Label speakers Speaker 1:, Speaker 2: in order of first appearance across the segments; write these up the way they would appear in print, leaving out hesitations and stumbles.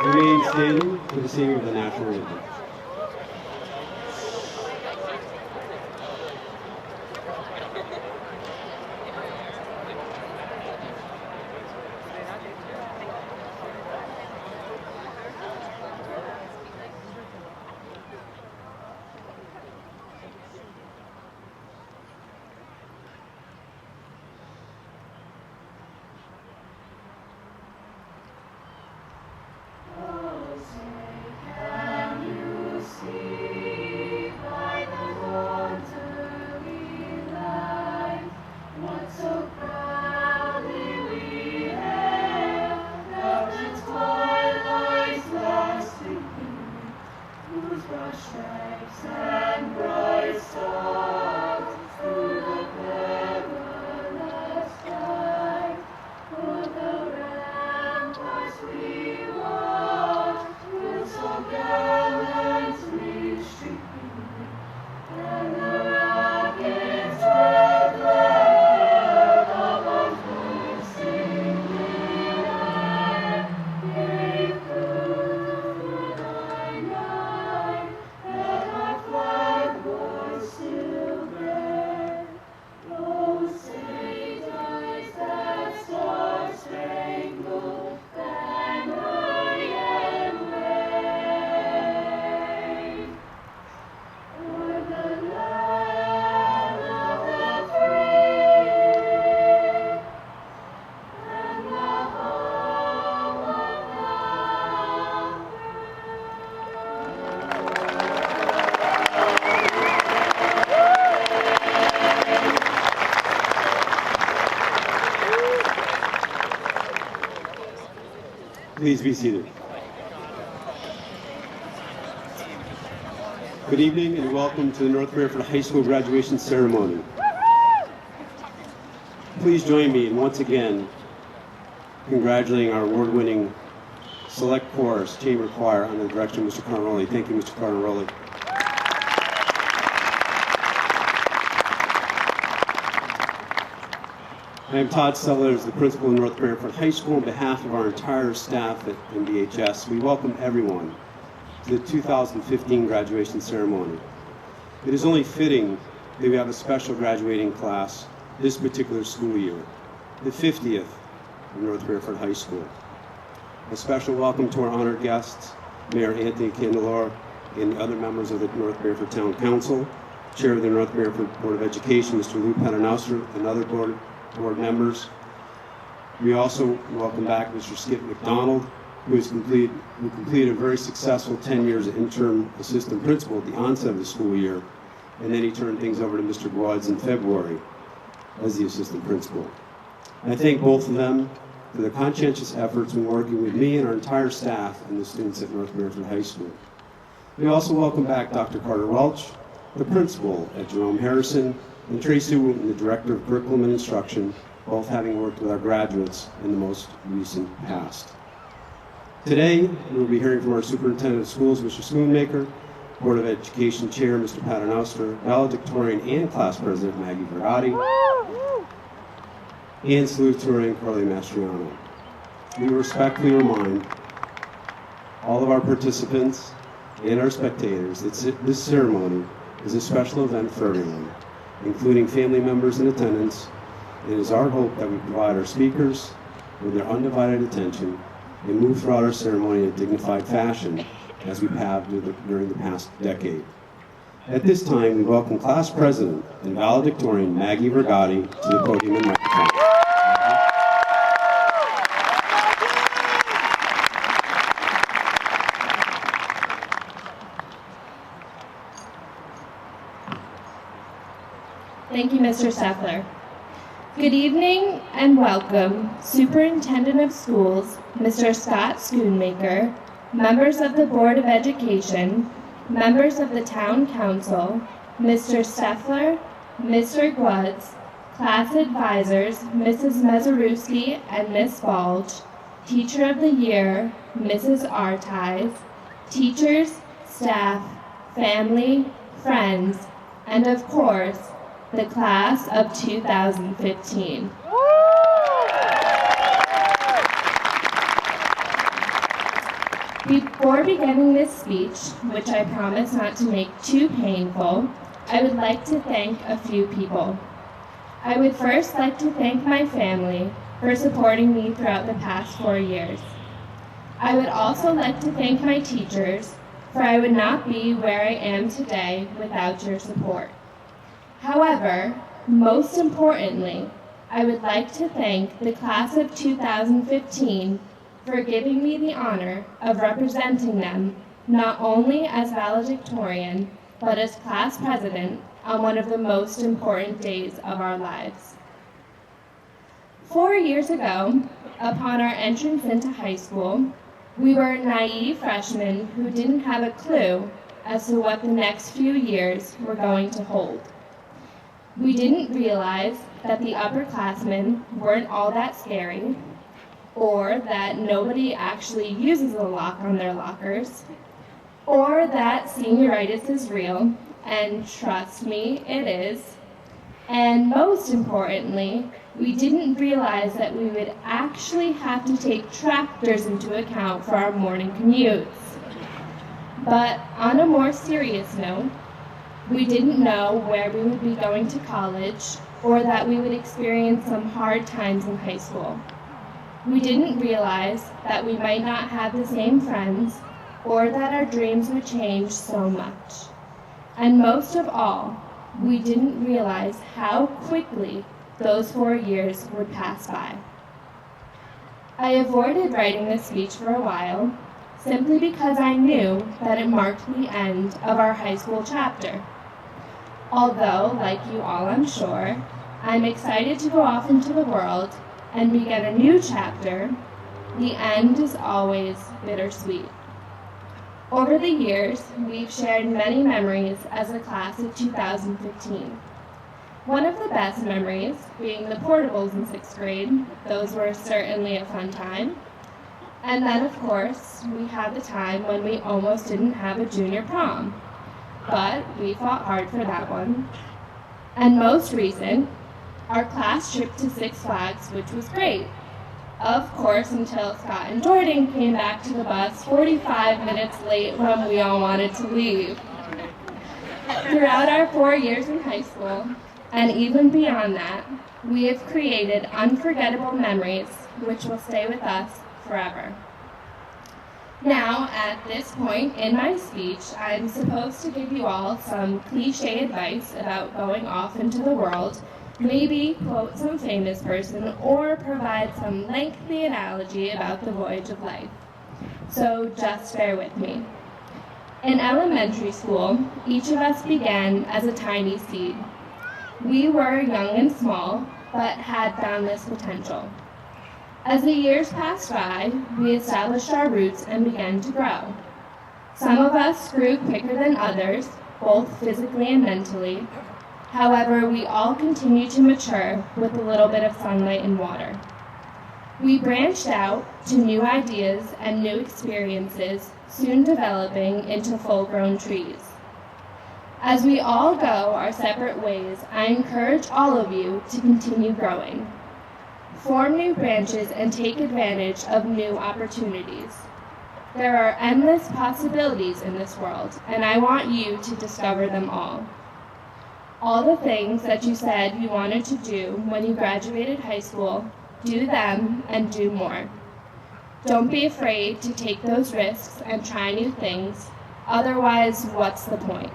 Speaker 1: Remain standing for the singing of the national anthem. Please be seated. Good evening and welcome to the North Fairfield High School graduation ceremony. Please join me in once again congratulating our award-winning select chorus, chamber choir, under the direction of Mr. Carnaroli. Thank you, Mr. Carnaroli. I am Todd Sellers, the principal of North Fairfield High School. On behalf of our entire staff at NBHS, we welcome everyone to the 2015 graduation ceremony. It is only fitting that we have a special graduating class this particular school year, the 50th of North Fairfield High School. A special welcome to our honored guests, Mayor Anthony Candelora, and the other members of the North Fairfield Town Council, Chair of the North Fairfield Board of Education, Mr. Lou Paternoster, and other board members. We also welcome back Mr. Skip McDonald, who completed a very successful 10 years as interim assistant principal at the onset of the school year, and then he turned things over to Mr. Guads in February as the assistant principal. I thank both of them for their conscientious efforts in working with me and our entire staff and the students at North Fairfield High School. We also welcome back Dr. Carter Welch, the principal at Jerome Harrison, and Tracy Wooten, the Director of Curriculum and Instruction, both having worked with our graduates in the most recent past. Today, we will be hearing from our Superintendent of Schools, Mr. Schoonmaker, Board of Education Chair, Mr. Paternoster, Valedictorian and Class President, Maggie Vergati, and Salutatorian, Carly Mastriano. We respectfully remind all of our participants and our spectators that this ceremony is a special event for everyone, including family members in attendance. It is our hope that we provide our speakers with their undivided attention and move throughout our ceremony in a dignified fashion, as we have during the past decade. At this time, we welcome Class President and Valedictorian Maggie Vergati to the podium and microphone.
Speaker 2: Thank you, Mr. Steffler. Good evening and welcome, Superintendent of Schools, Mr. Scott Schoonmaker, members of the Board of Education, members of the Town Council, Mr. Steffler, Mr. Gwutz, class advisors, Mrs. Mezarewski and Ms. Balch, Teacher of the Year, Mrs. Artize, teachers, staff, family, friends, and of course, the class of 2015. Before beginning this speech, which I promise not to make too painful, I would like to thank a few people. I would first like to thank my family for supporting me throughout the past 4 years. I would also like to thank my teachers, for I would not be where I am today without your support. However, most importantly, I would like to thank the class of 2015 for giving me the honor of representing them not only as valedictorian, but as class president on one of the most important days of our lives. 4 years ago, upon our entrance into high school, we were naive freshmen who didn't have a clue as to what the next few years were going to hold. We didn't realize that the upperclassmen weren't all that scary, or that nobody actually uses a lock on their lockers, or that senioritis is real, and trust me, it is. And most importantly, we didn't realize that we would actually have to take tractors into account for our morning commutes. But on a more serious note, we didn't know where we would be going to college or that we would experience some hard times in high school. We didn't realize that we might not have the same friends or that our dreams would change so much. And most of all, we didn't realize how quickly those 4 years would pass by. I avoided writing this speech for a while simply because I knew that it marked the end of our high school chapter. Although, like you all I'm sure, I'm excited to go off into the world and begin a new chapter, the end is always bittersweet. Over the years, we've shared many memories as a class of 2015. One of the best memories being the portables in 6th grade. Those were certainly a fun time. And then, of course, we had the time when we almost didn't have a junior prom. But we fought hard for that one. And most recent, our class trip to Six Flags, which was great. Of course, until Scott and Jordan came back to the bus 45 minutes late when we all wanted to leave. Throughout our 4 years in high school, and even beyond that, we have created unforgettable memories which will stay with us forever. Now, at this point in my speech, I'm supposed to give you all some cliche advice about going off into the world, maybe quote some famous person, or provide some lengthy analogy about the voyage of life. So just bear with me. In elementary school, each of us began as a tiny seed. We were young and small, but had boundless potential. As the years passed by, we established our roots and began to grow. Some of us grew quicker than others, both physically and mentally. However, we all continued to mature with a little bit of sunlight and water. We branched out to new ideas and new experiences, soon developing into full-grown trees. As we all go our separate ways, I encourage all of you to continue growing. Form new branches and take advantage of new opportunities. There are endless possibilities in this world, and I want you to discover them all. All the things that you said you wanted to do when you graduated high school, do them and do more. Don't be afraid to take those risks and try new things, otherwise, what's the point?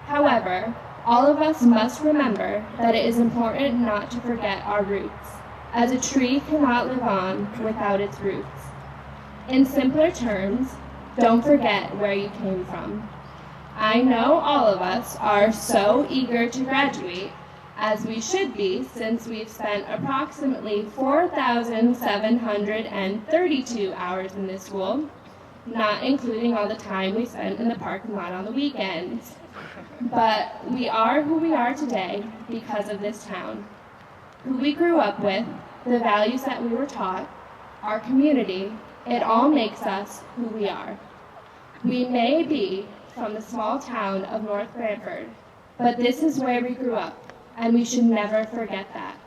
Speaker 2: However, all of us must remember that it is important not to forget our roots, as a tree cannot live on without its roots. In simpler terms, don't forget where you came from. I know all of us are so eager to graduate, as we should be since we've spent approximately 4,732 hours in this school, not including all the time we spent in the parking lot on the weekends. But we are who we are today because of this town, who we grew up with, the values that we were taught, our community, it all makes us who we are. We may be from the small town of North Branford, but this is where we grew up, and we should never forget that.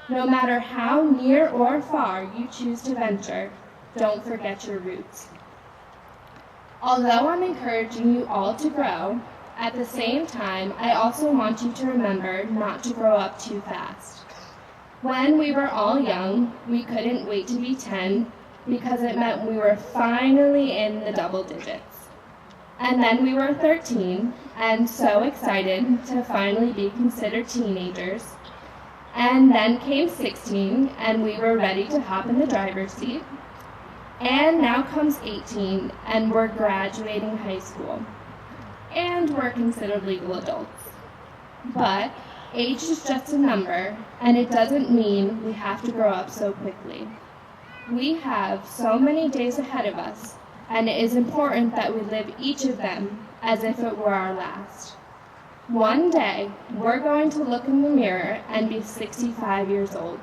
Speaker 2: No matter how near or far you choose to venture, don't forget your roots. Although I'm encouraging you all to grow, at the same time, I also want you to remember not to grow up too fast. When we were all young, we couldn't wait to be 10 because it meant we were finally in the double digits. And then we were 13 and so excited to finally be considered teenagers. And then came 16 and we were ready to hop in the driver's seat. And now comes 18 and we're graduating high school. And we're considered legal adults. But age is just a number, and it doesn't mean we have to grow up so quickly. We have so many days ahead of us, and it is important that we live each of them as if it were our last. One day, we're going to look in the mirror and be 65 years old.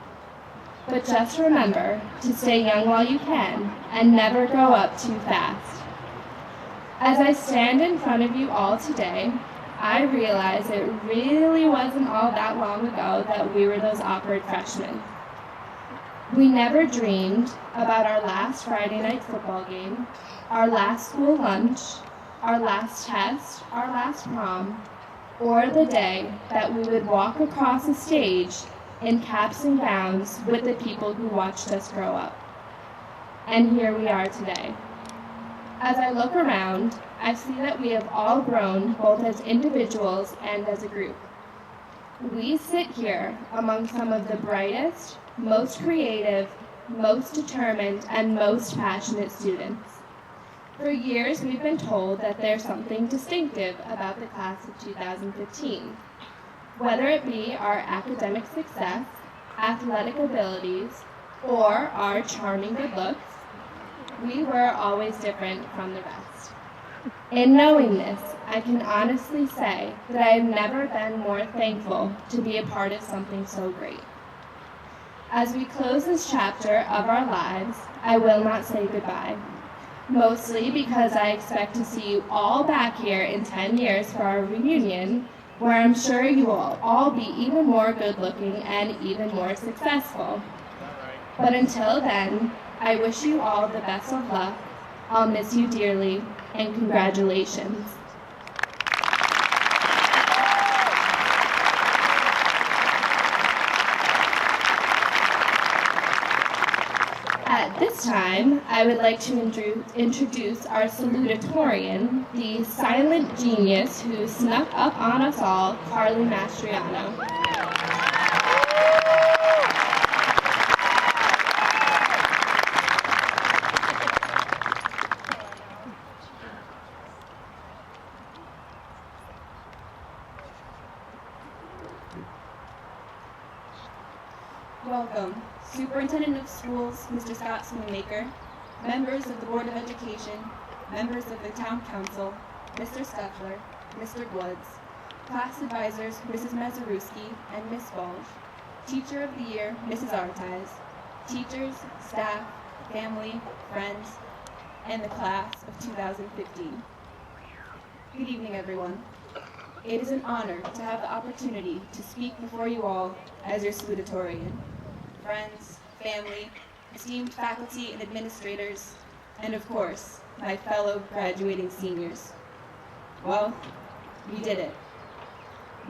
Speaker 2: But just remember to stay young while you can, and never grow up too fast. As I stand in front of you all today, I realize it really wasn't all that long ago that we were those awkward freshmen. We never dreamed about our last Friday night football game, our last school lunch, our last test, our last prom, or the day that we would walk across a stage in caps and gowns with the people who watched us grow up. And here we are today. As I look around, I see that we have all grown both as individuals and as a group. We sit here among some of the brightest, most creative, most determined, and most passionate students. For years, we've been told that there's something distinctive about the class of 2015, whether it be our academic success, athletic abilities, or our charming good looks. We were always different from the rest. In knowing this, I can honestly say that I have never been more thankful to be a part of something so great. As we close this chapter of our lives, I will not say goodbye, mostly because I expect to see you all back here in 10 years for our reunion, where I'm sure you will all be even more good-looking and even more successful. But until then, I wish you all the best of luck. I'll miss you dearly, and congratulations. At this time, I would like to introduce our salutatorian, the silent genius who snuck up on us all, Carly Mastriano.
Speaker 3: Welcome, Superintendent of Schools, Mr. Scott Smoonmaker, members of the Board of Education, members of the Town Council, Mr. Stuffler, Mr. Woods, class advisors, Mrs. Mazeruski and Ms. Balch, Teacher of the Year, Mrs. Artiz, teachers, staff, family, friends, and the class of 2015. Good evening, everyone. It is an honor to have the opportunity to speak before you all as your salutatorian. Friends, family, esteemed faculty and administrators, and of course, my fellow graduating seniors. Well, we did it.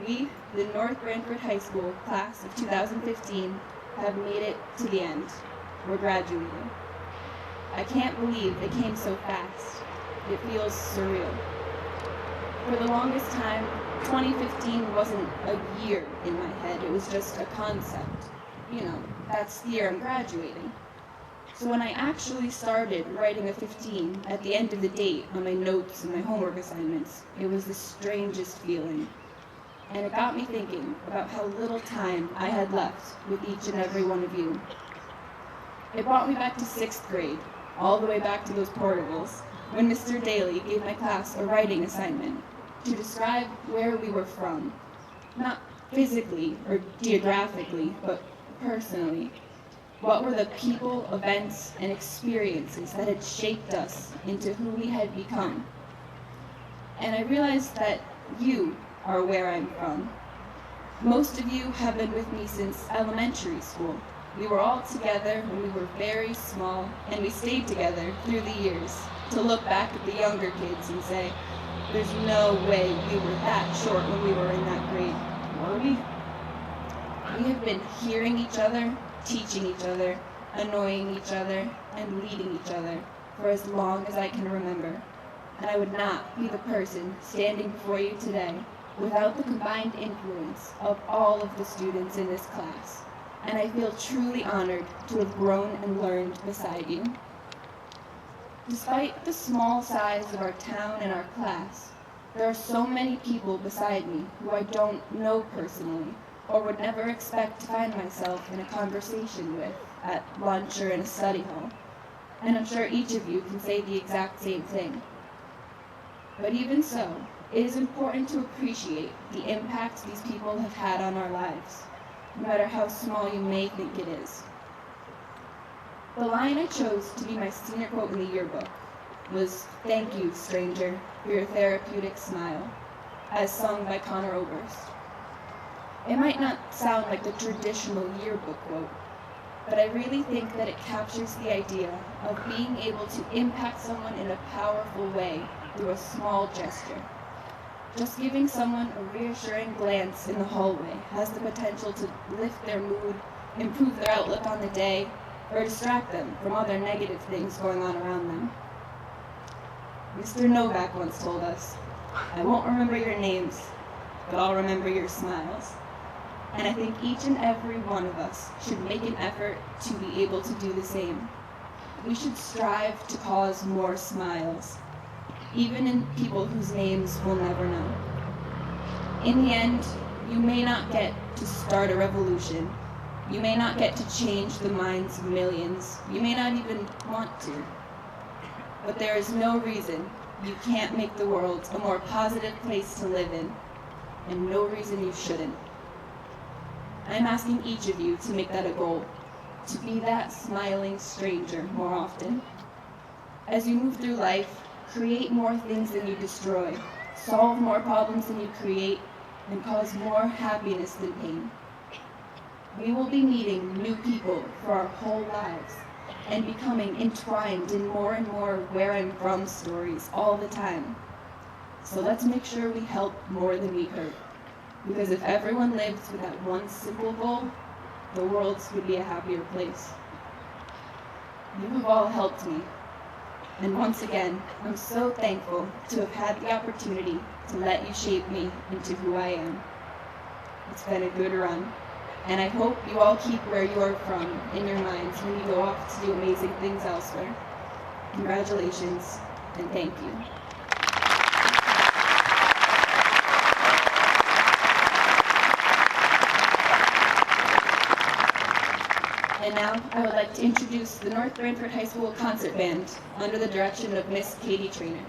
Speaker 3: We, the North Branford High School class of 2015, have made it to the end. We're graduating. I can't believe it came so fast. It feels surreal. For the longest time, 2015 wasn't a year in my head, it was just a concept. You know, that's the year I'm graduating. So when I actually started writing a 15 at the end of the date on my notes and my homework assignments, it was the strangest feeling. And it got me thinking about how little time I had left with each and every one of you. It brought me back to 6th grade, all the way back to those portables, when Mr. Daly gave my class a writing assignment to describe where we were from. Not physically or geographically, but personally. What were the people, events, and experiences that had shaped us into who we had become? And I realized that you are where I'm from. Most of you have been with me since elementary school. We were all together when we were very small, and we stayed together through the years to look back at the younger kids and say, there's no way we were that short when we were in that grade, were we? We have been hearing each other, teaching each other, annoying each other, and leading each other for as long as I can remember. And I would not be the person standing before you today without the combined influence of all of the students in this class. And I feel truly honored to have grown and learned beside you. Despite the small size of our town and our class, there are so many people beside me who I don't know personally, or would never expect to find myself in a conversation with at lunch or in a study hall. And I'm sure each of you can say the exact same thing. But even so, it is important to appreciate the impact these people have had on our lives, no matter how small you may think it is. The line I chose to be my senior quote in the yearbook was, "Thank you, stranger, for your therapeutic smile," as sung by Conor Oberst. It might not sound like the traditional yearbook quote, but I really think that it captures the idea of being able to impact someone in a powerful way through a small gesture. Just giving someone a reassuring glance in the hallway has the potential to lift their mood, improve their outlook on the day, or distract them from other negative things going on around them. Mr. Novak once told us, "I won't remember your names, but I'll remember your smiles." And I think each and every one of us should make an effort to be able to do the same. We should strive to cause more smiles, even in people whose names we'll never know. In the end, you may not get to start a revolution. You may not get to change the minds of millions. You may not even want to. But there is no reason you can't make the world a more positive place to live in, and no reason you shouldn't. I'm asking each of you to make that a goal, to be that smiling stranger more often. As you move through life, create more things than you destroy, solve more problems than you create, and cause more happiness than pain. We will be meeting new people for our whole lives and becoming entwined in more and more where I'm from stories all the time. So let's make sure we help more than we hurt. Because if everyone lives with that one simple goal, the world would be a happier place. You have all helped me. And once again, I'm so thankful to have had the opportunity to let you shape me into who I am. It's been a good run. And I hope you all keep where you are from in your minds when you go off to do amazing things elsewhere. Congratulations, and thank you. And now I would like to introduce the North Branford High School Concert Band under the direction of Miss Katie Trainer.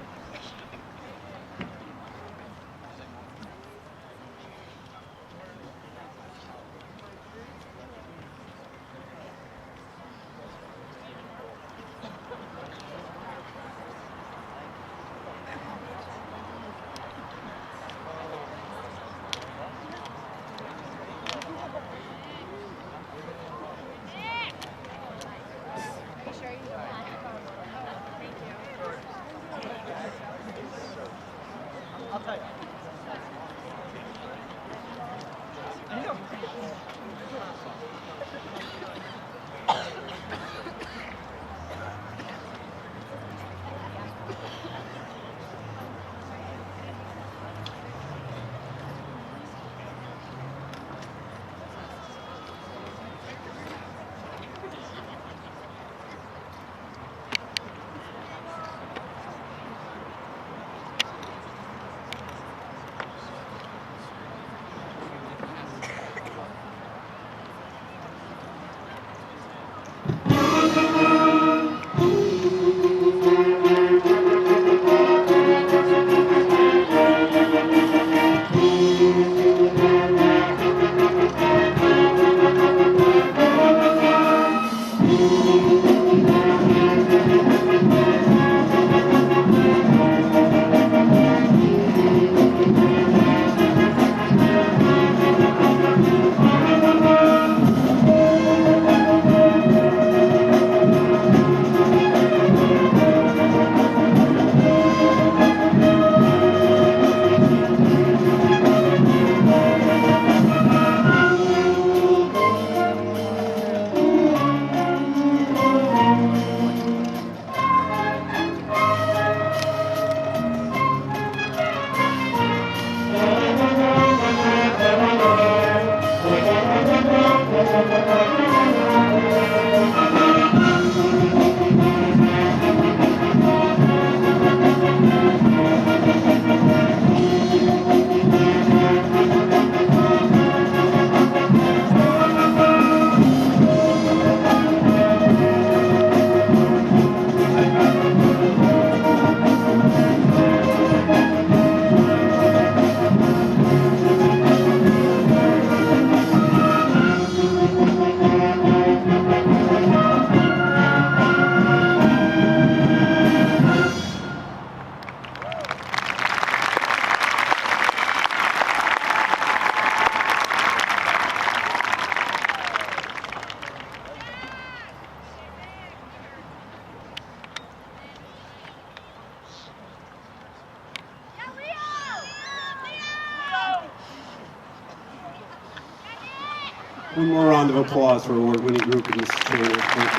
Speaker 1: One more round of applause for our award-winning group and Mrs. Turner. Thank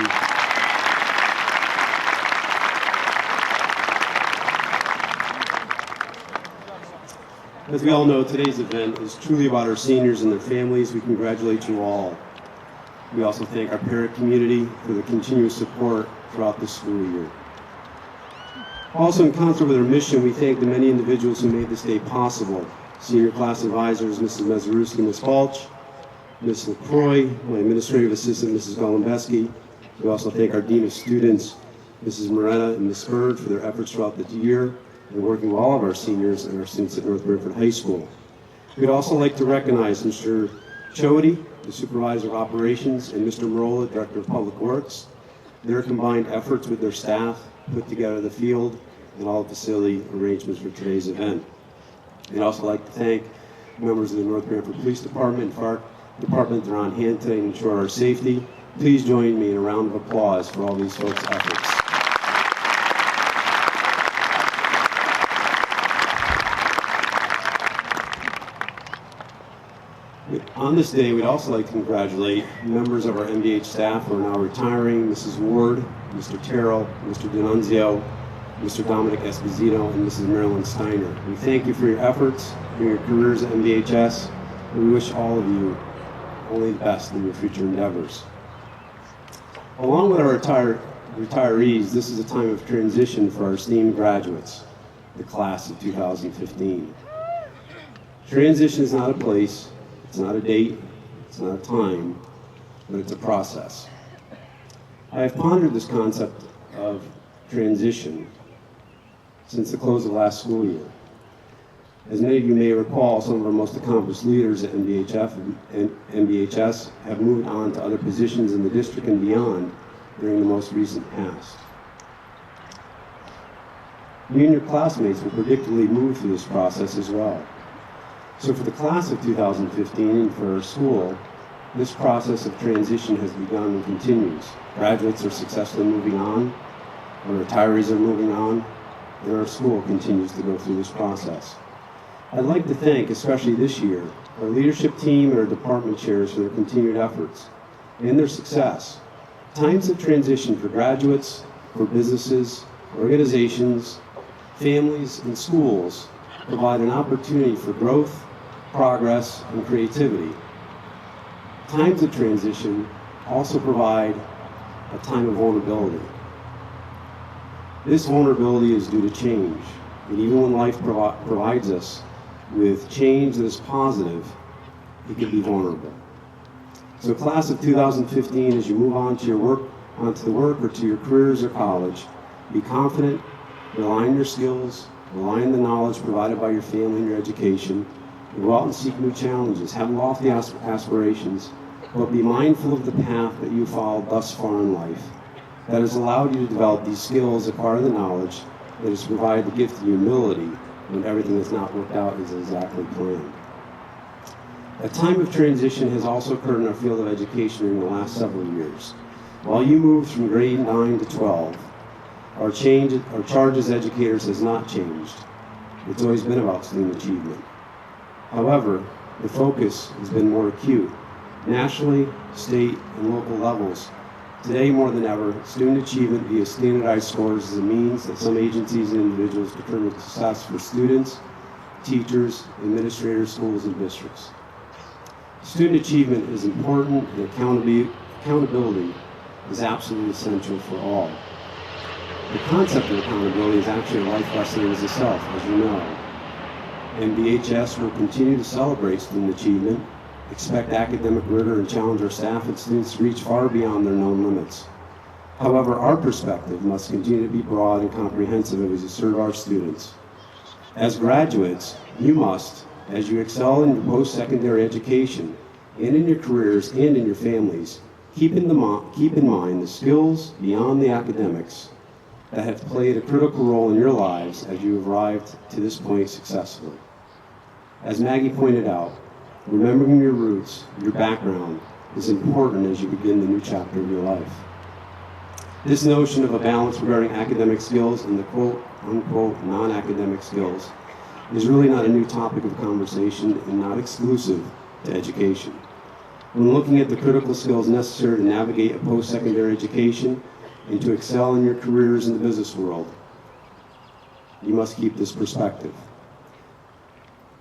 Speaker 1: you. As we all know, today's event is truly about our seniors and their families. We congratulate you all. We also thank our parent community for the continuous support throughout the school year. Also, in concert with our mission, we thank the many individuals who made this day possible. Senior class advisors, Mrs. Mazeruski, Ms. Balch, Ms. LaCroix, my administrative assistant, Mrs. Golombeski. We also thank our Dean of Students, Mrs. Moretta and Ms. Bird, for their efforts throughout the year and working with all of our seniors and our students at North Branford High School. We'd also like to recognize Mr. Chody, the Supervisor of Operations, and Mr. Marola, Director of Public Works. Their combined efforts with their staff put together the field and all the facility arrangements for today's event. We'd also like to thank members of the North Branford Police Department and Fire Department that are on hand today to ensure our safety. Please join me in a round of applause for all these folks' efforts. On this day, we'd also like to congratulate members of our NBH staff who are now retiring, Mrs. Ward, Mr. Terrell, Mr. D'Annunzio, Mr. Dominic Esposito, and Mrs. Marilyn Steiner. We thank you for your efforts and your careers at NBHS, and we wish all of you only the best in your future endeavors. Along with our retirees, this is a time of transition for our esteemed graduates, the class of 2015. Transition is not a place, it's not a date, it's not a time, but it's a process. I have pondered this concept of transition since the close of last school year. As many of you may recall, some of our most accomplished leaders at NBHS have moved on to other positions in the district and beyond during the most recent past. You and your classmates will predictably move through this process as well. So for the class of 2015 and for our school, this process of transition has begun and continues. Graduates are successfully moving on, our retirees are moving on, and our school continues to go through this process. I'd like to thank, especially this year, our leadership team and our department chairs for their continued efforts and their success. Times of transition for graduates, for businesses, organizations, families, and schools provide an opportunity for growth, progress, and creativity. Times of transition also provide a time of vulnerability. This vulnerability is due to change, and even when life provides us with change that is positive, it can be vulnerable. So class of 2015, as you move on to your work, onto the work or to your careers or college, be confident, rely on your skills, rely on the knowledge provided by your family and your education, and go out and seek new challenges. Have lofty aspirations, but be mindful of the path that you followed thus far in life that has allowed you to develop these skills, acquire the knowledge that has provided the gift of humility when everything has not worked out as exactly planned. A time of transition has also occurred in our field of education in the last several years. While you moved from grade 9 to 12, our charge as educators has not changed. It's always been about student achievement. However, the focus has been more acute. Nationally, state, and local levels, today more than ever, student achievement via standardized scores is a means that some agencies and individuals determine success for students, teachers, administrators, schools, and districts. Student achievement is important, and accountability is absolutely essential for all. The concept of accountability is actually a life lesson in itself, as you know. NBHS will continue to celebrate student achievement, expect academic rigor, and challenge our staff and students to reach far beyond their known limits. However, our perspective must continue to be broad and comprehensive as we serve our students. As graduates, you must, as you excel in your post-secondary education and in your careers and in your families, keep in mind the skills beyond the academics that have played a critical role in your lives as you have arrived to this point successfully. As Maggie pointed out, remembering your roots, your background, is important as you begin the new chapter of your life. This notion of a balance regarding academic skills and the quote-unquote non-academic skills is really not a new topic of conversation and not exclusive to education. When looking at the critical skills necessary to navigate a post-secondary education and to excel in your careers in the business world, you must keep this perspective.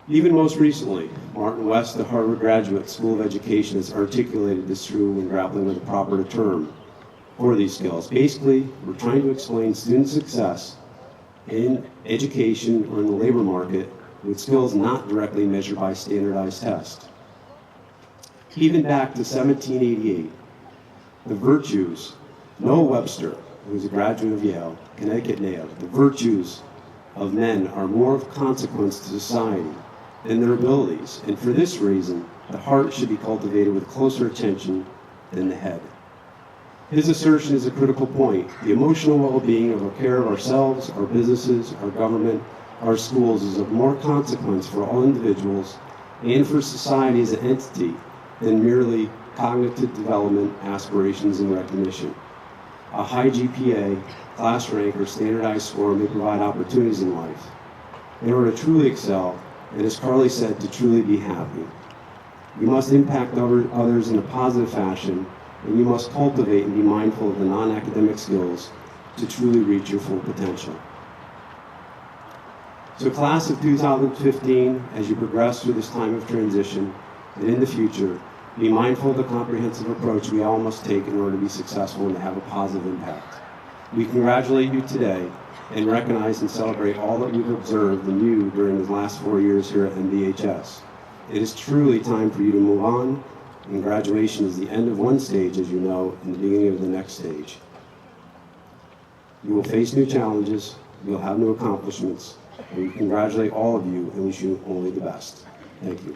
Speaker 1: Even most recently, Martin West, the Harvard Graduate School of Education, has articulated this through when grappling with the proper term for these skills. Basically, we're trying to explain student success in education or in the labor market with skills not directly measured by standardized tests. Even back to 1788, the virtues, Noah Webster, who was a graduate of Yale, Connecticut native, the virtues of men are more of consequence to society than their abilities, and for this reason, the heart should be cultivated with closer attention than the head. His assertion is a critical point. The emotional well-being of our care of ourselves, our businesses, our government, our schools is of more consequence for all individuals and for society as an entity than merely cognitive development, aspirations, and recognition. A high GPA, class rank, or standardized score may provide opportunities in life. In order to truly excel, and as Carly said, to truly be happy, you must impact others in a positive fashion, and you must cultivate and be mindful of the non-academic skills to truly reach your full potential. So class of 2015, as you progress through this time of transition and in the future, be mindful of the comprehensive approach we all must take in order to be successful and to have a positive impact. We congratulate you today and recognize and celebrate all that we've observed in you during the last 4 years here at NBHS. It is truly time for you to move on, and graduation is the end of one stage, as you know, and the beginning of the next stage. You will face new challenges, you'll have new accomplishments, and we congratulate all of you and wish you only the best. Thank you.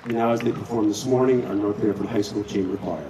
Speaker 1: And now, as they perform this morning, our North Branford High School Chamber Choir.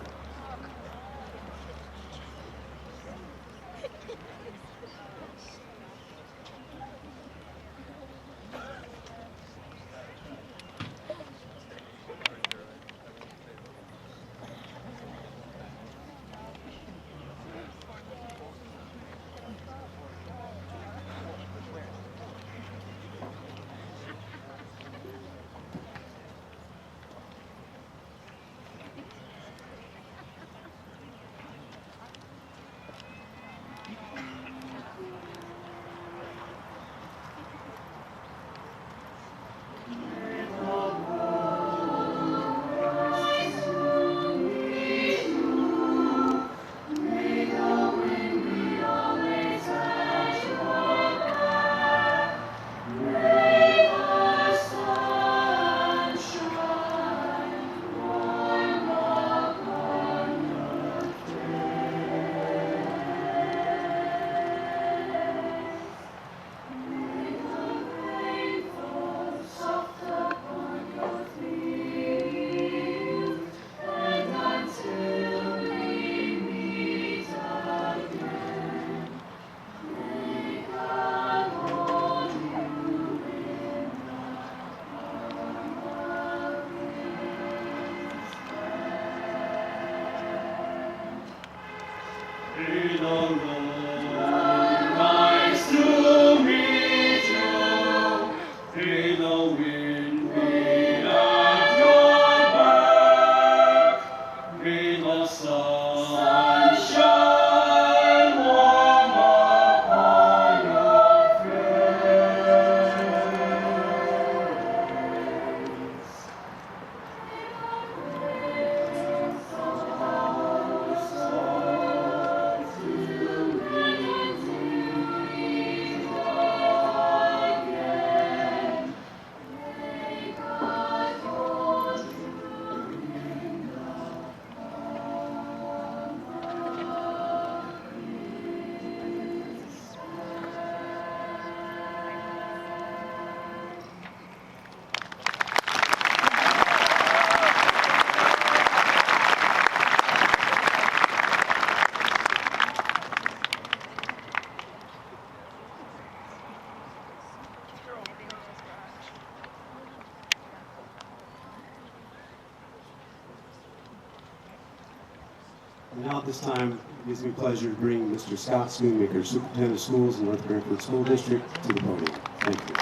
Speaker 1: And now at this time, it gives me pleasure to bring Mr. Scott Schoonmaker, Superintendent of Schools in North Branford School District, to the podium. Thank you.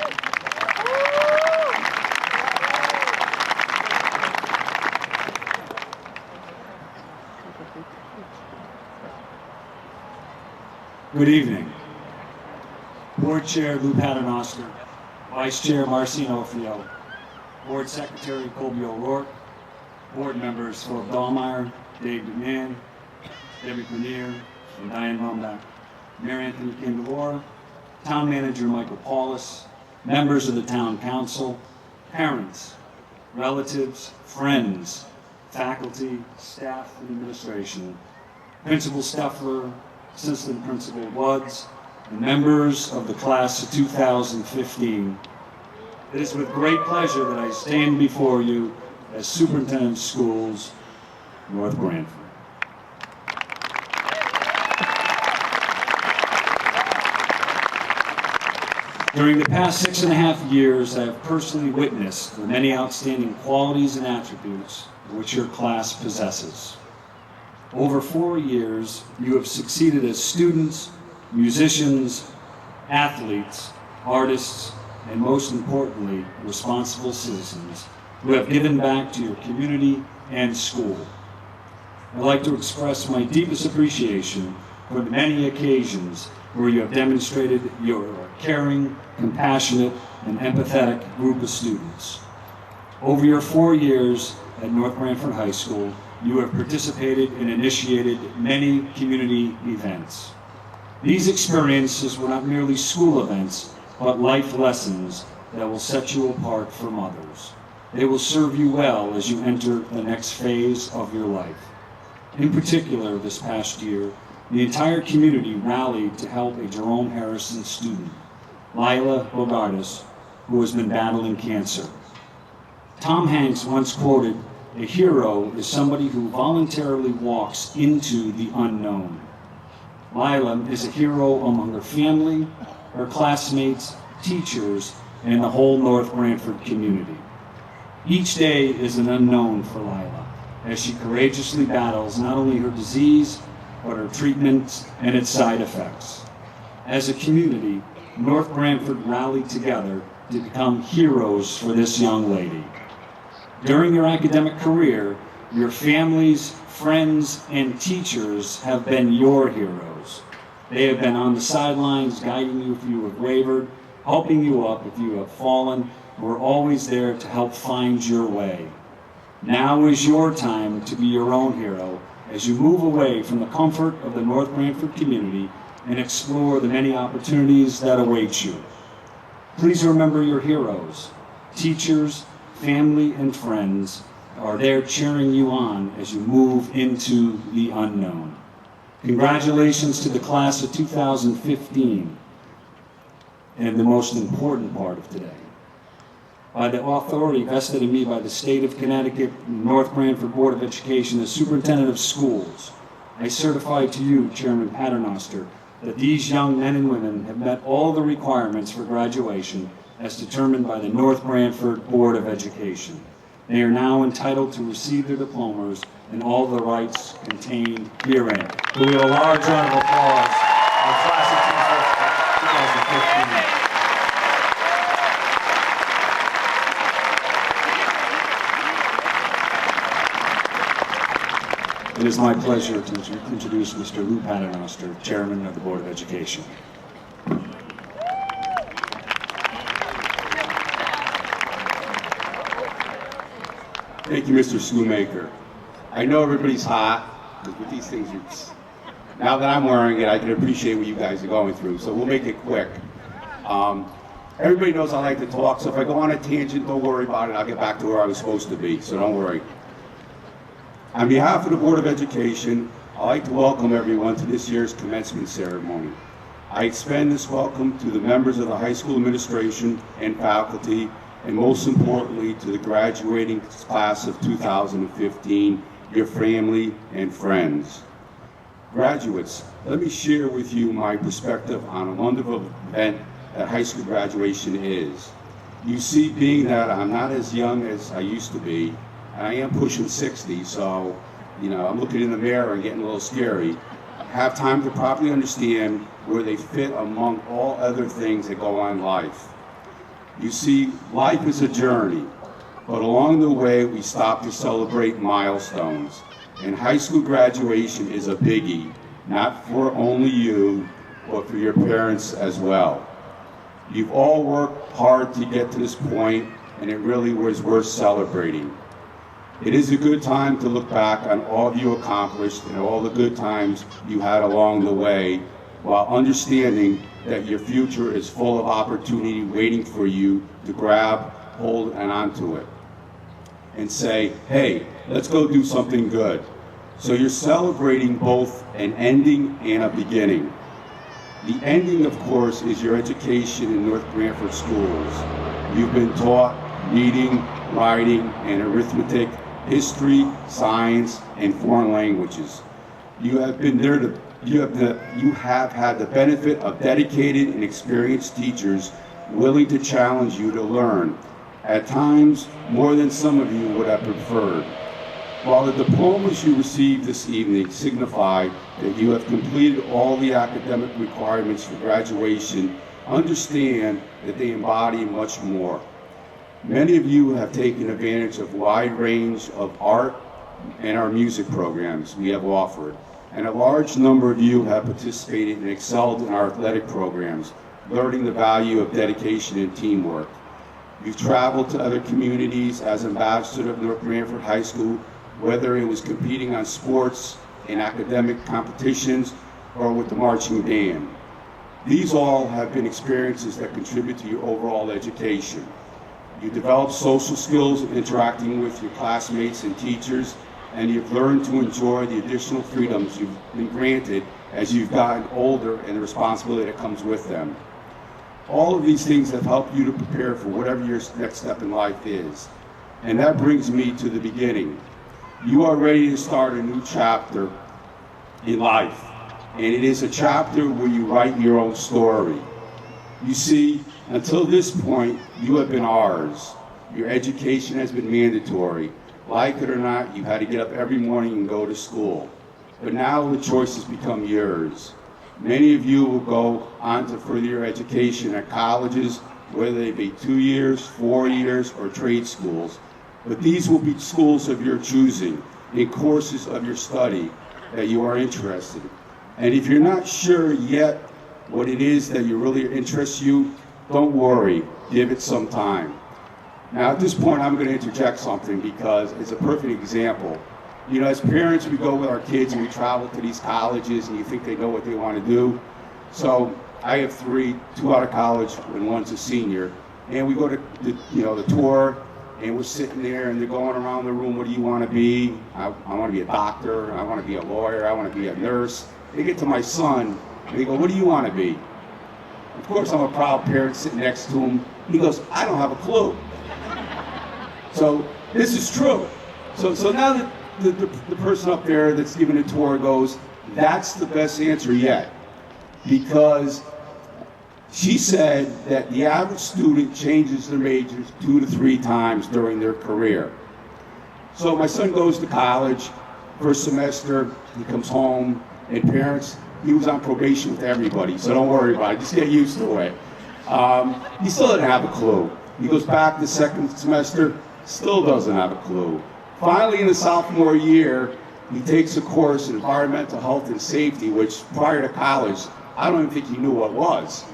Speaker 4: Good evening. Board Chair Lou Paternoster, Vice Chair Marcino Fio, Board Secretary Colby O'Rourke, Board members Philip Dahlmeyer, Dave DeMann, Debbie Grenier, and Diane Rumbach, Mayor Anthony Candelora, Town Manager Michael Paulus, members of the Town Council, parents, relatives, friends, faculty, staff, and administration, Principal Steffler, Assistant Principal Woods, and members of the class of 2015. It is with great pleasure that I stand before you as Superintendent of Schools, North Branford. During the past 6.5 years, I have personally witnessed the many outstanding qualities and attributes which your class possesses. Over 4 years, you have succeeded as students, musicians, athletes, artists, and most importantly, responsible citizens who have given back to your community and school. I'd like to express my deepest appreciation for the many occasions where you have demonstrated you're a caring, compassionate, and empathetic group of students. Over your 4 years at North Branford High School, you have participated and initiated many community events. These experiences were not merely school events, but life lessons that will set you apart from others. They will serve you well as you enter the next phase of your life. In particular, this past year, the entire community rallied to help a Jerome Harrison student, Lila Bogardus, who has been battling cancer. Tom Hanks once quoted, "A hero is somebody who voluntarily walks into the unknown." Lila is a hero among her family, her classmates, teachers, and the whole North Branford community. Each day is an unknown for Lila, as she courageously battles not only her disease, but her treatments and its side effects. As a community, North Branford rallied together to become heroes for this young lady. During your academic career, your families, friends, and teachers have been your heroes. They have been on the sidelines, guiding you if you have wavered, helping you up if you have fallen, and were always there to help find your way. Now is your time to be your own hero as you move away from the comfort of the North Branford community and explore the many opportunities that await you. Please remember your heroes. Teachers, family, and friends are there cheering you on as you move into the unknown. Congratulations to the class of 2015 and the most important part of today. By the authority vested in me by the State of Connecticut North Branford Board of Education as Superintendent of Schools, I certify to you, Chairman Paternoster, that these young men and women have met all the requirements for graduation as determined by the North Branford Board of Education. They are now entitled to receive their diplomas and all the rights contained herein. Can we have a large round of applause for the class of 2015. It is my pleasure to introduce Mr. Lou Paternoster, Chairman of the Board of Education.
Speaker 1: Thank you, Mr. Schoonmaker. I know everybody's hot, because with these things, now that I'm wearing it, I can appreciate what you guys are going through, so we'll make it quick. Everybody knows I like to talk, so if I go on a tangent, don't worry about it. I'll get back to where I was supposed to be, so don't worry. On behalf of the Board of Education, I'd like to welcome everyone to this year's commencement ceremony. I extend this welcome to the members of the high school administration and faculty, and most importantly to the graduating class of 2015, your family and friends. Graduates, let me share with you my perspective on a wonderful event that high school graduation is. You see, being that I'm not as young as I used to be, and I am pushing 60, so
Speaker 5: I'm looking in the mirror and getting a little scary, have time to properly understand where they fit among all other things that go on in life. You see, life is a journey, but along the way we stop to celebrate milestones. And high school graduation is a biggie, not for only you, but for your parents as well. You've all worked hard to get to this point, and it really was worth celebrating. It is a good time to look back on all you accomplished and all the good times you had along the way, while understanding that your future is full of opportunity waiting for you to grab, hold, and onto it. And say, hey, let's go do something good. So you're celebrating both an ending and a beginning. The ending, of course, is your education in North Branford schools. You've been taught reading, writing, and arithmetic, history, science, and foreign languages. You have had the benefit of dedicated and experienced teachers willing to challenge you to learn, at times more than some of you would have preferred. While the diplomas you received this evening signify that you have completed all the academic requirements for graduation, understand that they embody much more. Many of you have taken advantage of a wide range of art and our music programs we have offered, and a large number of you have participated and excelled in our athletic programs, learning the value of dedication and teamwork. You've traveled to other communities as ambassador of North Branford High School, whether it was competing on sports and academic competitions or with the marching band. These all have been experiences that contribute to your overall education. You develop social skills in interacting with your classmates and teachers, and you've learned to enjoy the additional freedoms you've been granted as you've gotten older and the responsibility that comes with them. All of these things have helped you to prepare for whatever your next step in life is. And that brings me to the beginning. You are ready to start a new chapter in life, and it is a chapter where you write your own story. You see, until this point, you have been ours. Your education has been mandatory. Like it or not, you had to get up every morning and go to school. But now the choice has become yours. Many of you will go on to further your education at colleges, whether they be 2 years, 4 years, or trade schools. But these will be schools of your choosing, in courses of your study that you are interested in. And if you're not sure yet what it is that really interests you, don't worry, give it some time. Now at this point I'm going to interject something because it's a perfect example. As parents we go with our kids and we travel to these colleges and you think they know what they want to do. So I have 3, 2 out of college and one's a senior. And we go to the tour and we're sitting there and they're going around the room, what do you want to be? I want to be a doctor, I want to be a lawyer, I want to be a nurse. They get to my son and they go, what do you want to be? Of course, I'm a proud parent sitting next to him. He goes, I don't have a clue. So this is true. So now that the person up there that's giving the tour goes, that's the best answer yet. Because she said that the average student changes their majors 2 to 3 times during their career. So my son goes to college, first semester, he comes home, and parents, he was on probation with everybody, so don't worry about it, just get used to it. He still doesn't have a clue. He goes back the second semester, still doesn't have a clue. Finally, in the sophomore year, he takes a course in environmental health and safety, which prior to college, I don't even think he knew what it was.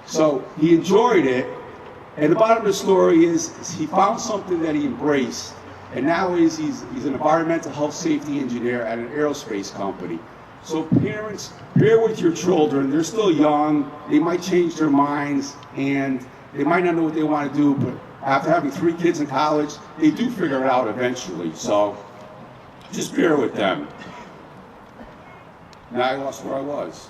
Speaker 5: So he enjoyed it, and the bottom of the story is he found something that he embraced, and now he's an environmental health safety engineer at an aerospace company. So parents, bear with your children. They're still young. They might change their minds, and they might not know what they want to do, but after having 3 kids in college, they do figure it out eventually. So just bear with them. Now I lost where I was.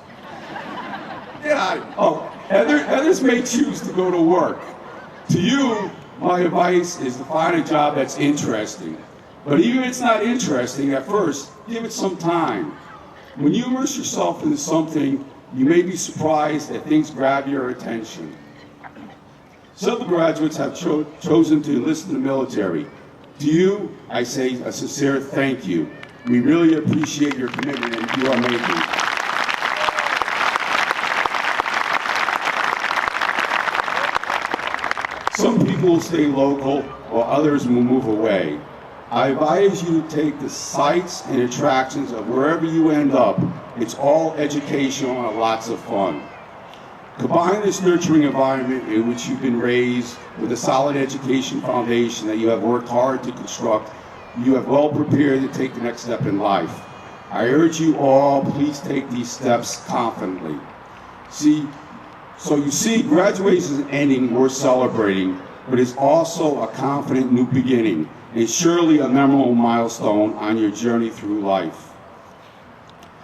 Speaker 5: Others may choose to go to work. To you, my advice is to find a job that's interesting. But even if it's not interesting at first, give it some time. When you immerse yourself into something, you may be surprised that things grab your attention. Several graduates have chosen to enlist in the military. To you, I say a sincere thank you. We really appreciate your commitment that you are making. Some people will stay local while others will move away. I advise you to take the sights and attractions of wherever you end up. It's all educational and lots of fun. Combine this nurturing environment in which you've been raised with a solid education foundation that you have worked hard to construct. You have well prepared to take the next step in life. I urge you all, please take these steps confidently. So you see, graduation isn't ending, we're celebrating, but it's also a confident new beginning, and surely a memorable milestone on your journey through life.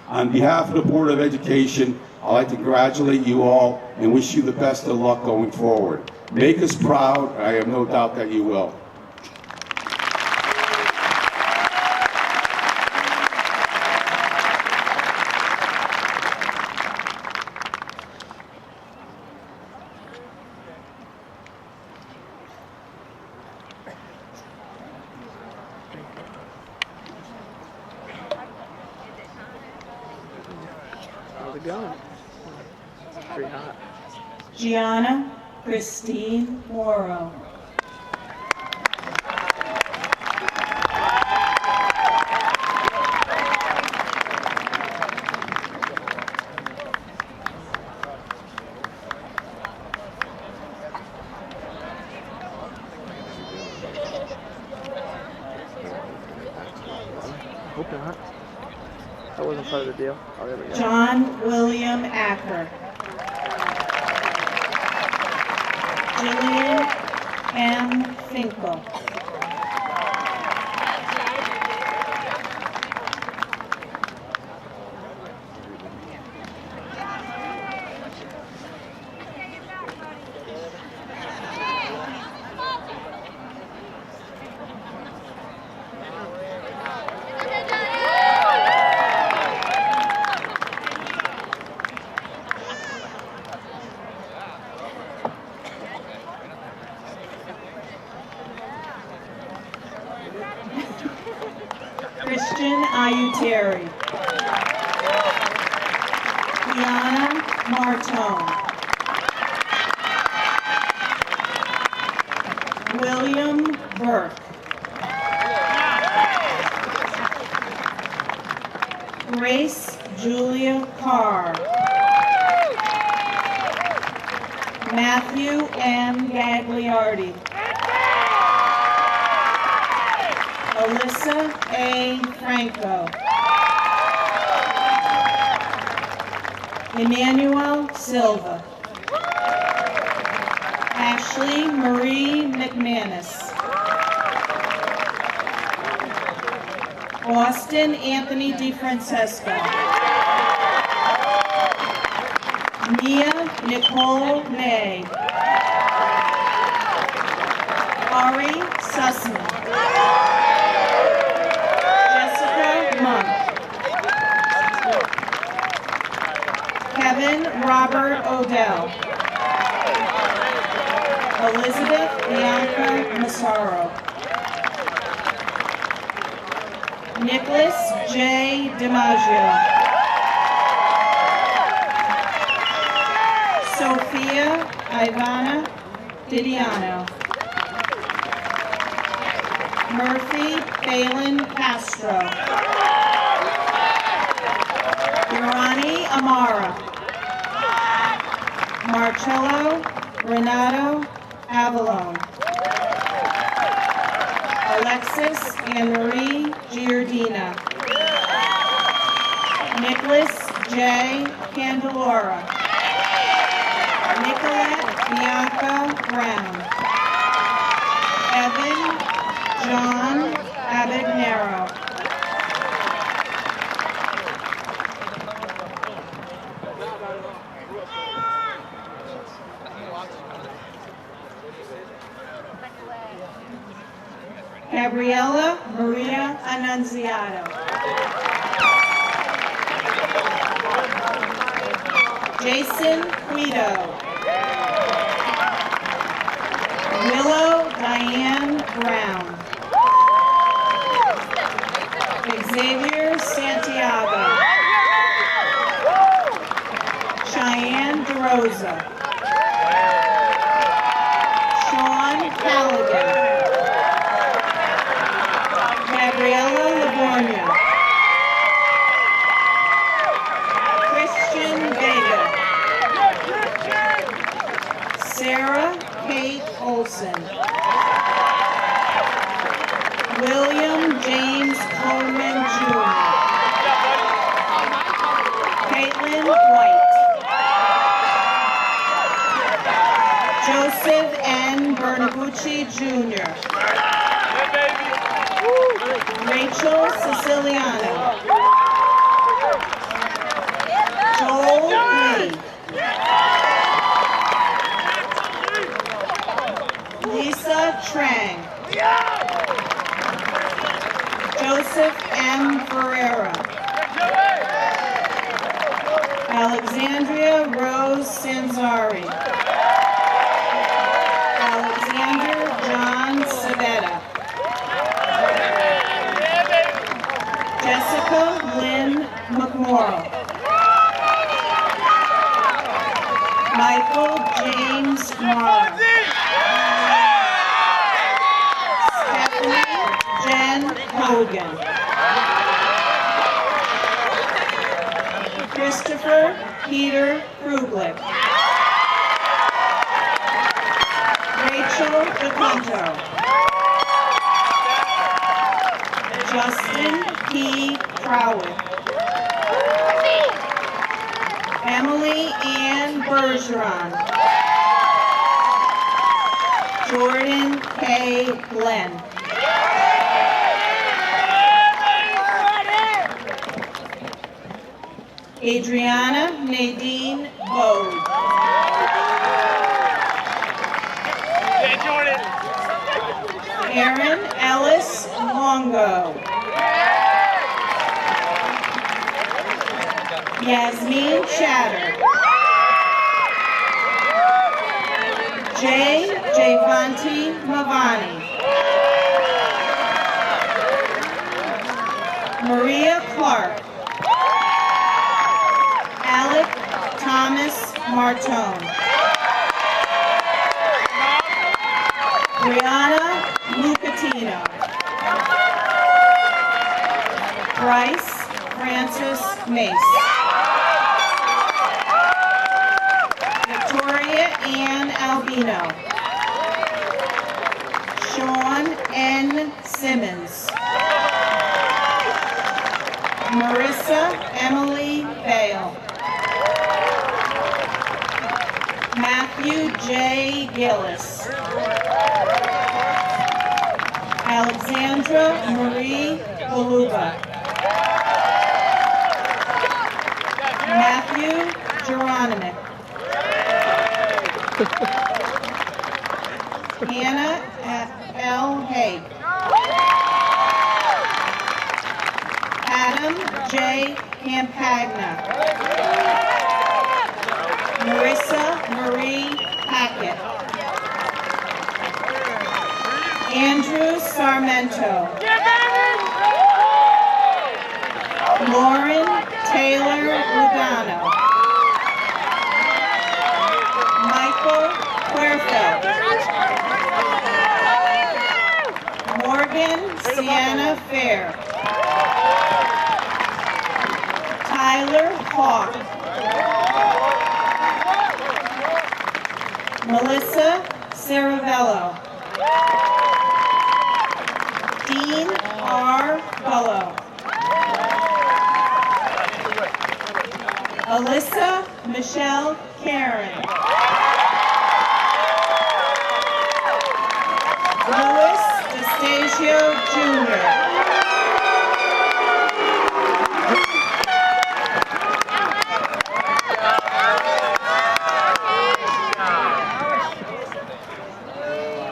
Speaker 5: On behalf of the Board of Education, I'd like to congratulate you all and wish you the best of luck going forward. Make us proud, and I have no doubt that you will.
Speaker 6: How's it going? Pretty hot.
Speaker 7: Gianna Christine Morrow.
Speaker 6: Hope not. That wasn't part of the deal. Oh, there we go.
Speaker 7: John William Acker. Jillian M. Finkel. Christian Ayuteri. Kiana Martone. William Burke. Grace Julia Carr. Matthew M. Gagliardi. Alyssa A. Franco. Emmanuel Silva. Ashley Marie McManus. Austin Anthony DeFrancesco. Mia Nicole May. Ari Sussman. Jessica Monk. Kevin Robert Odell. Elizabeth Bianca Massaro. Nicholas J. DiMaggio. Sophia Ivana Didiano. Murphy Phelan Castro. Urani Amara. Marcello Renato Avalone. Alexis Anne-Marie Giardina. Nicholas J. Candelora. Nicolette Bianca Brown. Evan John Abagnero. Gabriella Maria Annunziato. Jason Guido. Willow Diane Brown. Xavier Halligan. Gabriella Livornia. Christian Vega. Sarah Kate Olson. William James Coleman Jr. Caitlin White. Joseph N. Bernabucci Jr. Rachel Siciliano. Joel Lee. Lisa Trang. Joseph M. Ferreira. Alexandria Rose Sanzari. Alexander John Savetta. Jessica Lynn McMorrow. Michael James Marr. Stephanie Jen Hogan. Christopher Peter Kruglick. Rachel DeConto. Justin P. Trowick. Emily Ann Bergeron. Jordan K. Glenn. Adriana Nadine Bode. Aaron Ellis Longo. Yasmin Chatter. Javanti Mavani. Maria Clark. Alec Thomas Martone. Brianna Lucatino. Bryce Francis Mace. Victoria Ann Albino. Sean N. Simmons. Marissa Emily Bale. Matthew J. Gillis. Alexandra Marie Galuba. Matthew Geronimic. Hannah L. Haig. Adam J. Campagna. Marissa Marie Hackett. Andrew Sarmento. Lauren Taylor Lugano. Michael Querfeld. Morgan Sienna Fair. Tyler Hawk. Melissa Caravello. Dean R. Bullow. Alyssa Michelle Karen. Louis Destasio Jr.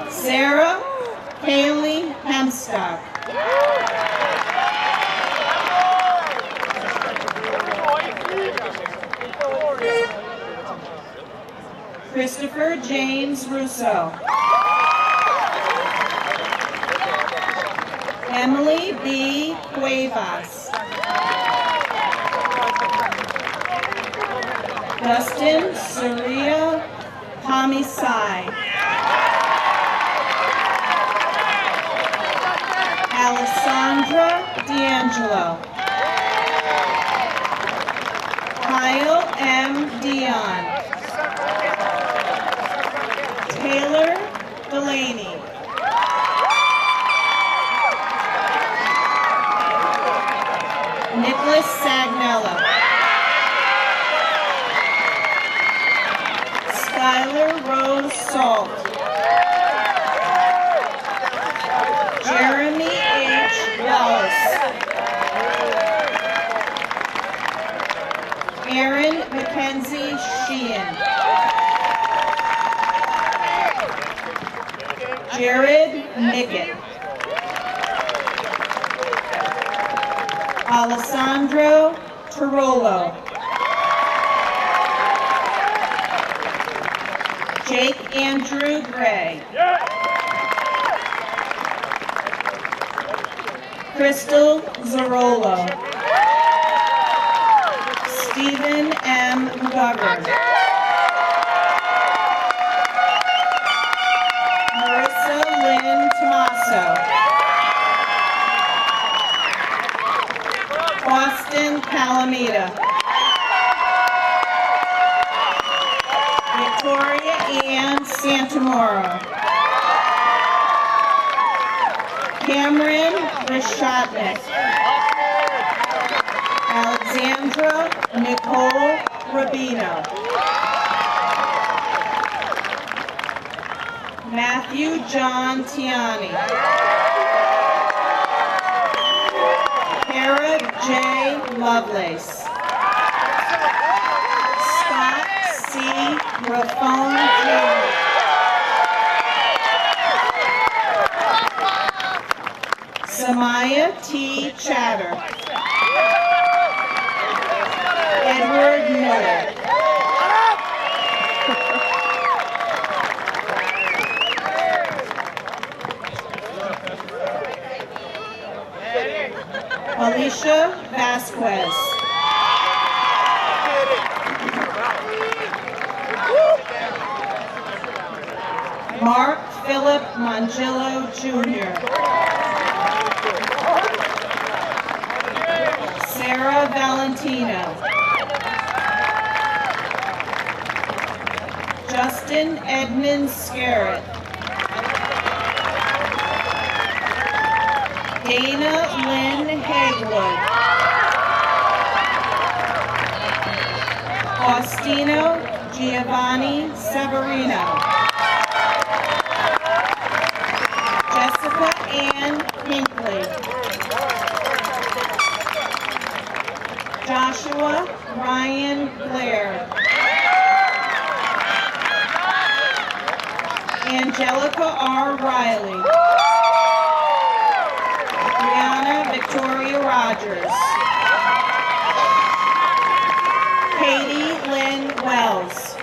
Speaker 7: Sarah Haley Hemstock. Christopher James Russo. Emily B. Cuevas. Dustin Surya Pamisai. Sandra D'Angelo. Kyle M. Dion. Taylor Delaney. Nicholas Sagnella. Skylar Rose Salt. Jeremy H. Wallace. Aaron Mackenzie Sheehan. Jared Mickett. Alessandro Tirolo. Jake Andrew Gray. Crystal Zarolo. Stephen M. McGovern. Marissa Lynn Tomaso. Austin Palamita. Victoria Ann Santamoro. Cameron Rashadnik. Alexandra Nicole Rubino. Matthew John Tiani. Kara J. Lovelace. Scott C. Raffone Jr. Samaya T. Chatter. Edward Miller. Alicia Vasquez. Mark Philip Mangillo Jr. Sarah Valentino. Justin Edmund Scarrett. Dana Lynn Hagwood. Faustino Giovanni Severino. Jessica Ann Hinckley. Joshua Ryan Blair. Angelica R. Riley. Brianna Victoria Rogers. Katie Lynn Wells.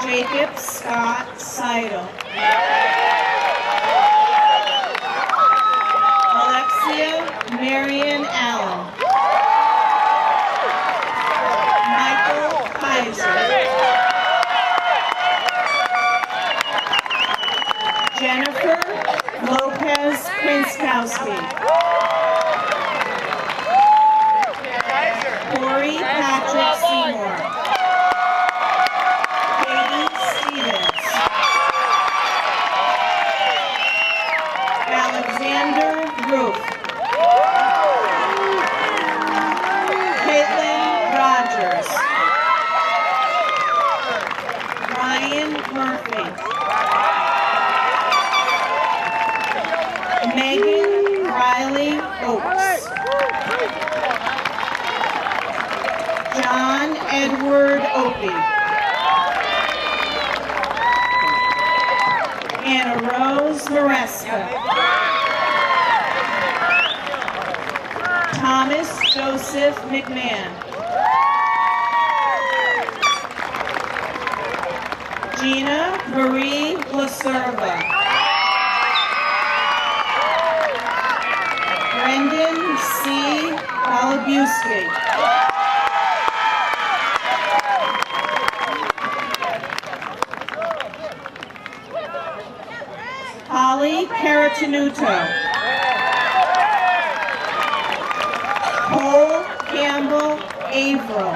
Speaker 7: Jacob Scott Seidel. Alexia Marion Allen. Michael Kaiser. Jennifer Lopez Prinskowski. Corey Patrick Seymour. Katie Stevens. Alexander Roof. Caitlin Rogers. Ryan Murphy. Megan Riley Oaks. John Edward Opie. Anna Rose Maresca. Thomas Joseph McMahon. Gina Marie Lacerva. Brendan C. Palabuski. Holly Kelly Caratanuto. Cole Campbell Averill.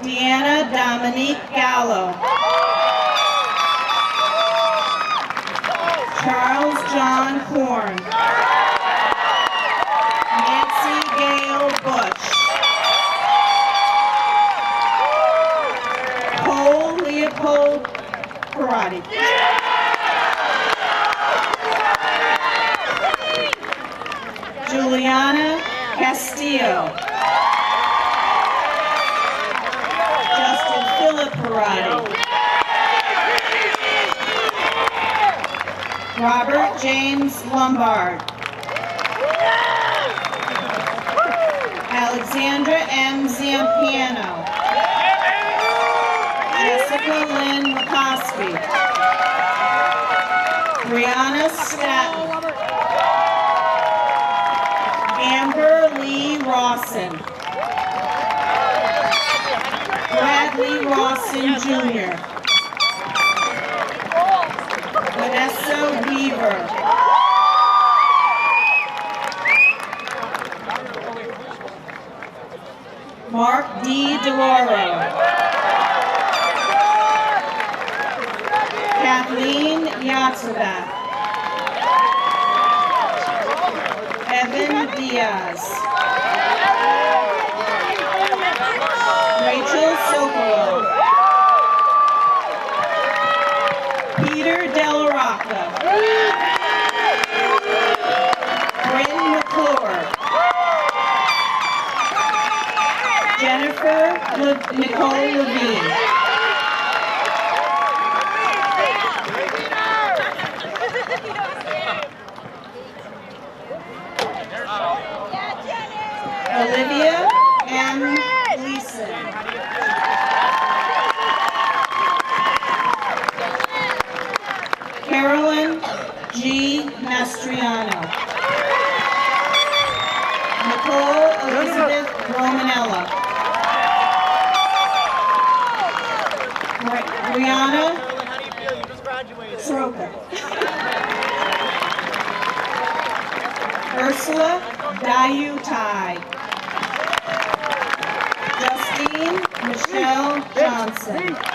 Speaker 7: Deanna Dominique Gallo. Charles John Korn. Nancy Gail Bush. Cole Leopold Karate. Juliana Castillo. Justin Philip Karate. Robert James Lombard. Alexandra M. Zampiano. Jessica Lynn McCoskey. Brianna Staton. Amber Lee Rawson. Bradley Rawson Jr. Vanessa Weaver. Mark D. DeLauro. Kathleen Yatsubak. Evan Diaz. Rachel Sokolow. Peter Del Rocca. Bryn McClure. Jennifer Nicole Levine. Olivia M. Gleason. Carolyn G. Mastriano. Nicole Elizabeth Romanella. Brianna Troca. Ursula Dayutai. Justine Michelle Johnson.